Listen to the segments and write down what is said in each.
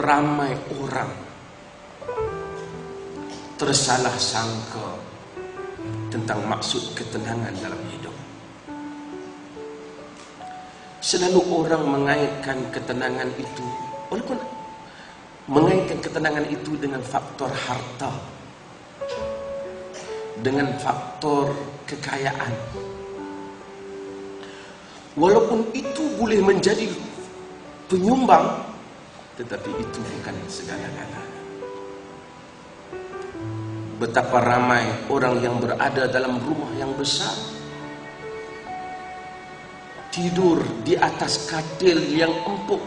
ramai orang tersalah sangka tentang maksud ketenangan dalam hidup. Selalu orang mengaitkan ketenangan itu, walaupun mengaitkan ketenangan itu dengan faktor harta, dengan faktor kekayaan. Walaupun itu boleh menjadi penyumbang, tetapi itu bukan segala-galanya. Betapa ramai orang yang berada dalam rumah yang besar, tidur di atas katil yang empuk,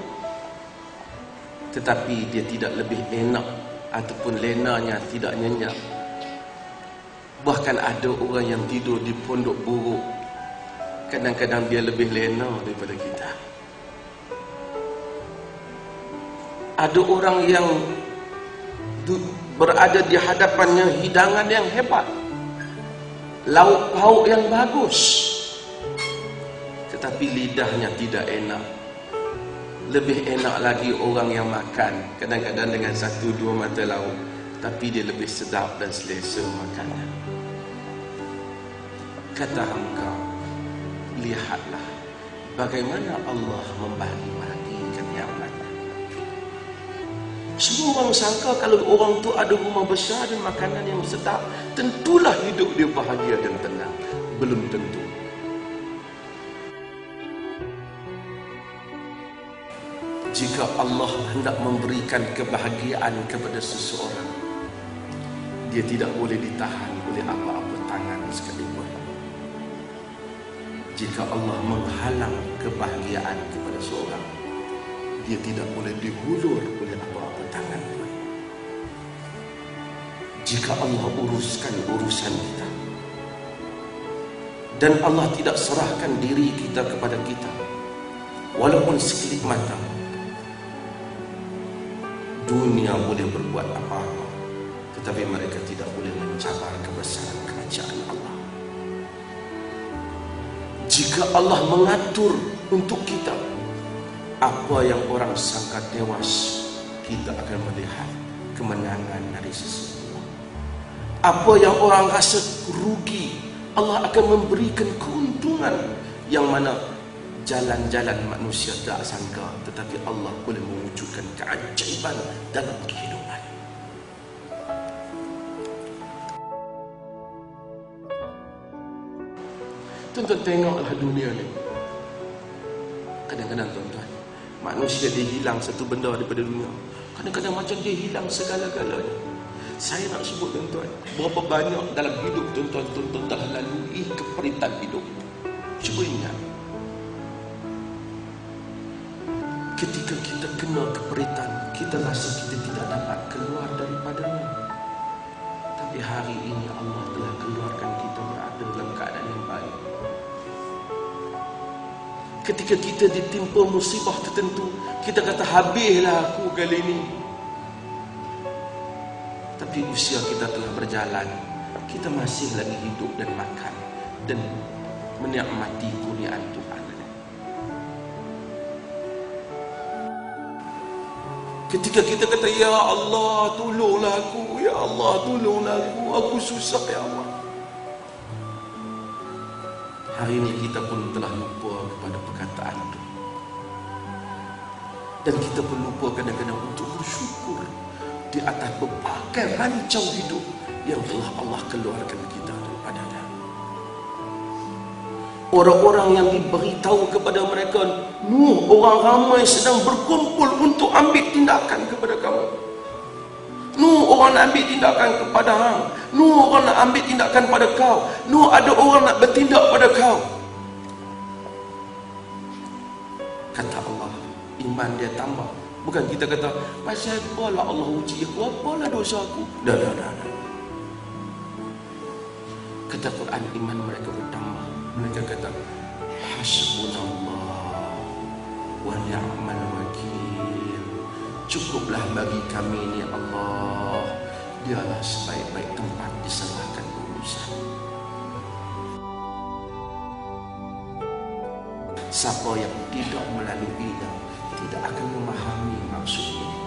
tetapi dia tidak lebih enak ataupun lenanya tidak nyenyak. Bahkan ada orang yang tidur di pondok buruk, kadang-kadang dia lebih lena daripada kita. Ada orang yang berada di hadapannya hidangan yang hebat, lauk pauk yang bagus, tetapi lidahnya tidak enak. Lebih enak lagi orang yang makan kadang-kadang dengan 1-2 mata lauk, tapi dia lebih sedap dan selesa makannya. Kata engkau, lihatlah bagaimana Allah membagi-bagikan nikmat. Semua orang sangka kalau orang tu ada rumah besar dan makanan yang sedap, tentulah hidup dia bahagia dan tenang. Belum tentu. Jika Allah hendak memberikan kebahagiaan kepada seseorang, dia tidak boleh ditahan oleh apa-apa tangan sekalipun. Jika Allah menghalang kebahagiaan kepada seorang, dia tidak boleh dihulur oleh apa-apa tangan pun. Jika Allah uruskan urusan kita dan Allah tidak serahkan diri kita kepada kita, walaupun sekelip mata, dunia boleh berbuat apa-apa, tetapi mereka tidak boleh mencabar kebesaran kerajaan Allah. Jika Allah mengatur untuk kita apa yang orang sangka tewas, kita akan melihat kemenangan dari sisi Allah. Apa yang orang rasa rugi, Allah akan memberikan keuntungan yang mana jalan-jalan manusia tak sangka, tetapi Allah boleh mewujudkan keajaiban dalam kehidupan. Tuan-tuan tengoklah dunia ni. Kadang-kadang tuan-tuan, manusia dia hilang satu benda daripada dunia. Kadang-kadang macam dia hilang segala-galanya. Saya nak sebut tuan-tuan, berapa banyak dalam hidup tuan-tuan telah lalui keperitan hidup. Cuba ingat, ketika kita kena keperitan, kita rasa kita tidak dapat keluar daripadanya. Tapi hari ini Allah telah keluarkan kita berada dalam keadaan yang baik. Ketika kita ditimpa musibah tertentu, kita kata habislah aku kali ini. Tapi usia kita telah berjalan, kita masih lagi hidup dan makan dan menikmati kurniaan Tuhan. Ketika kita kata, ya Allah tolonglah aku, ya Allah tolonglah aku susah ya Allah. Hari ini kita pun telah lupa kepada perkataan itu. Dan kita pun lupa kadang-kadang untuk bersyukur di atas berbagai rancau hidup yang telah Allah keluarkan kita daripadanya. Orang-orang yang diberitahu kepada mereka, Nuh, orang ramai sedang berkumpul untuk ambil tindakan kepada kamu. Nuh, orang nak ambil tindakan kepada hang. Nuh, orang nak ambil tindakan pada kau. Nuh, ada orang nak bertindak pada kau. Kata Allah, iman dia tambah. Bukan kita kata, pasal apalah Allah uji aku, apalah dosa aku. Dah. Kata Quran, iman mereka bertambah. Mereka kata, hasbunallah wa ni'mal wakil. Cukuplah bagi kami ni Allah, dialah sebaik-baik tempat diserahkan urusan. Siapa yang tidak melaluinya tidak akan memahami maksud ini.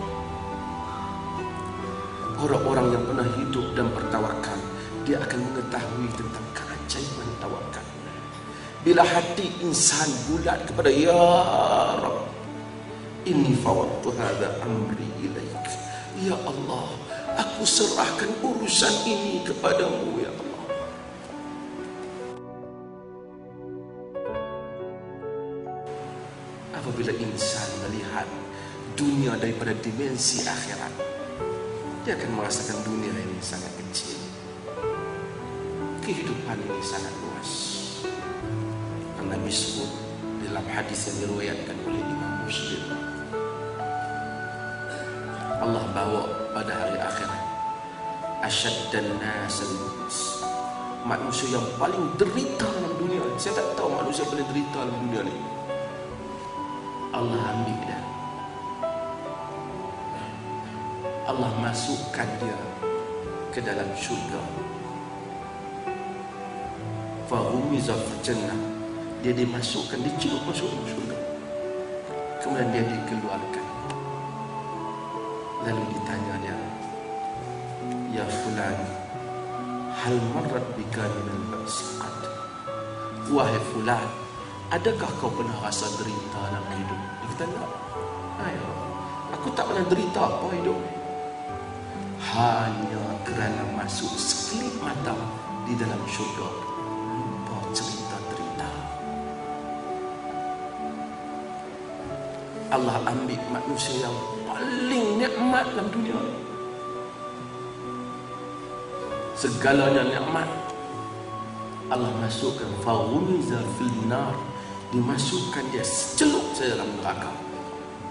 Orang-orang yang pernah hidup dan bertawakal, dia akan mengetahui tentang keajaiban tawakal. Bila hati insan bulat kepada Ya Rabb, inni fawwadtu hadza amri ilaik. Ya Allah, aku serahkan urusan ini kepadamu ya Allah. Apabila insan melihat dunia daripada dimensi akhirat, dia akan merasakan dunia ini sangat kecil. Kehidupan ini sangat luas. Nabi sebut dalam hadis yang diriwayatkan oleh Imam Muslim, Allah bawa pada hari akhirat asyaddan nas al-maut, manusia yang paling derita dalam dunia. Saya tak tahu manusia paling derita dalam dunia ni. Allah ambil dia, Allah masukkan dia ke dalam syurga. Fahumiza fil jannah, dia dimasukkan, dicelup masuk ke syurga. Kemudian dia dikeluarkan. Lalu ditanya dia, ya fulan, hal marrat bika minal ba'siqat. Wahai fulan, adakah kau pernah rasa derita dalam hidup? Dia kata, tak. Ayo, aku tak pernah derita apa hidup. Hanya kerana masuk sekelip mata di dalam syurga, lupa cerita derita. Allah ambil manusia yang paling nikmat dalam dunia, segalanya nikmat, Allah masukkan fahumiza fil nar, dimasukkan dia secelup saja dalam neraka,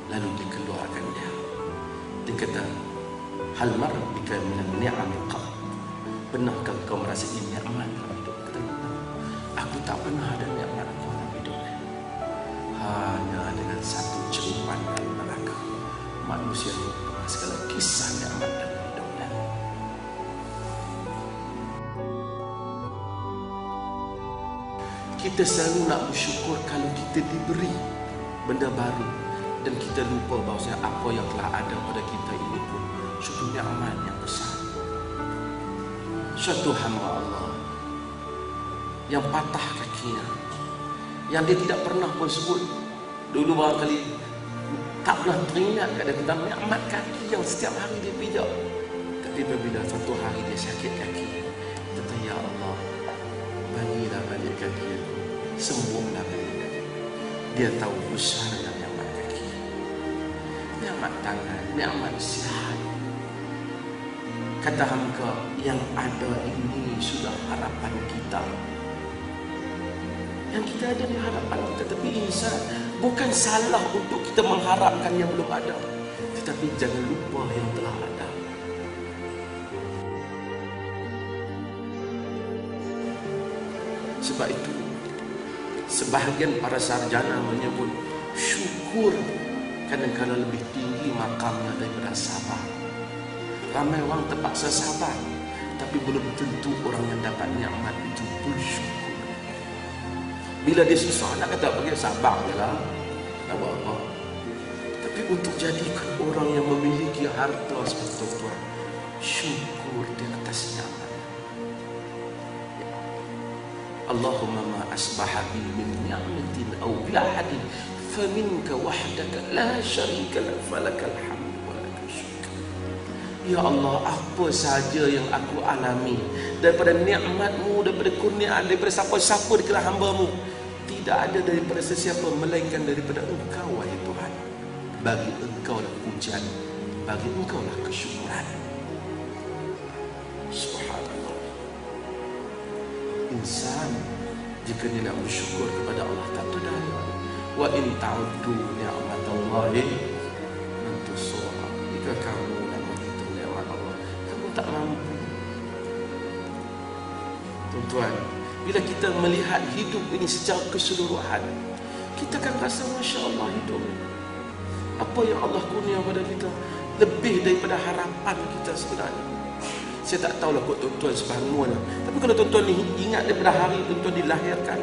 lalu dikeluarkan dia. Dia kata, hal marra bika minan ni'ami qat, pernahkah kau merasai nikmat dalam hidup? Kata, aku tak pernah ada nikmat aku dalam hidup. Hanya dengan satu celupan dalam neraka, manusia lupa segala kisah nikmat dalam hidupnya. Kita selalu nak bersyukur kalau kita diberi benda baru, dan kita lupa bahawa apa yang telah ada pada kita ini pun suatu nikmat yang besar. Suatu hamba Allah yang patah kakinya, yang dia tidak pernah pun sebut dulu, barangkali tak pernah teringat ada tentang nikmat kaki yang setiap hari dia pijak. Tapi bila satu hari dia sakit kaki, dia kata, ya Allah, bagilah balik kaki aku, sembuhlah balik kaki. Dia tahu besarnya nikmat kaki, nikmat tangan, nikmat sihat. Kata Hamka, yang ada ini sudah harapan kita. Yang kita ada ni harapan kita. Tapi insan, bukan salah untuk kita mengharapkan yang belum ada, tetapi jangan lupa yang telah ada. Sebab itu, sebahagian para sarjana menyebut syukur kadang-kadang lebih tinggi makamnya daripada sabar. Ramai orang terpaksa sabar, tapi belum tentu orang yang dapat nikmat itu bersyukur. Bila dia susah, nak kata bagi sabar je lah, tak apa-apa. Tapi untuk jadikan orang yang memiliki harta seperti tuan, syukur di atas nikmat. Allahumma ma asbaha bi min ni'matin aw bi ahadin faminka wahdaka la syarika lak falakal hamd. Ya Allah, apa sahaja yang aku alami daripada nikmat-Mu, daripada kurniaan, daripada siapa-siapa di kalangan hamba-Mu, tidak ada daripada sesiapa melainkan daripada Engkau, wahai Tuhan. Bagi Engkau lah pujian, bagi Engkau lah kesyukuran. Subhanallah. Insan jika dia nak bersyukur kepada Allah tak berdaya. Wa in ta'uddu ni'matallahi lan tuhsuha. Jika kamu tak mampu. Tuan-tuan, bila kita melihat hidup ini secara keseluruhan, kita akan rasa Masya Allah hidup. Apa yang Allah kurnia pada kita lebih daripada harapan kita sebenarnya. Saya tak tahulah kot tuan-tuan sebangun, tapi kalau tuan-tuan ingat daripada hari tuan-tuan dilahirkan,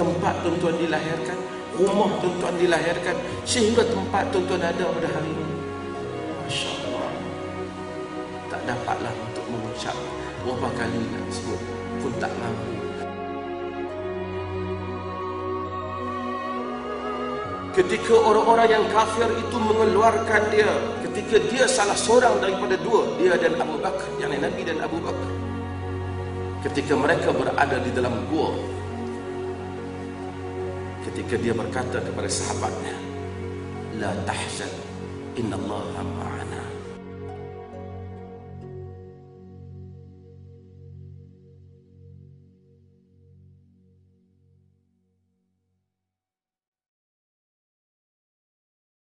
tempat tuan-tuan dilahirkan, rumah tuan-tuan dilahirkan, sehingga tempat tuan-tuan ada pada hari ini, Masya Allah, tak tak dapatlah untuk mengucap. Berapa kali nak sebut pun tak mampu. Ketika orang-orang yang kafir itu mengeluarkan dia, ketika dia salah seorang daripada dua, dia dan Abu Bakar, yakni Nabi dan Abu Bakar, ketika mereka berada di dalam gua, ketika dia berkata kepada sahabatnya, la tahzan, innallaha ma'ana.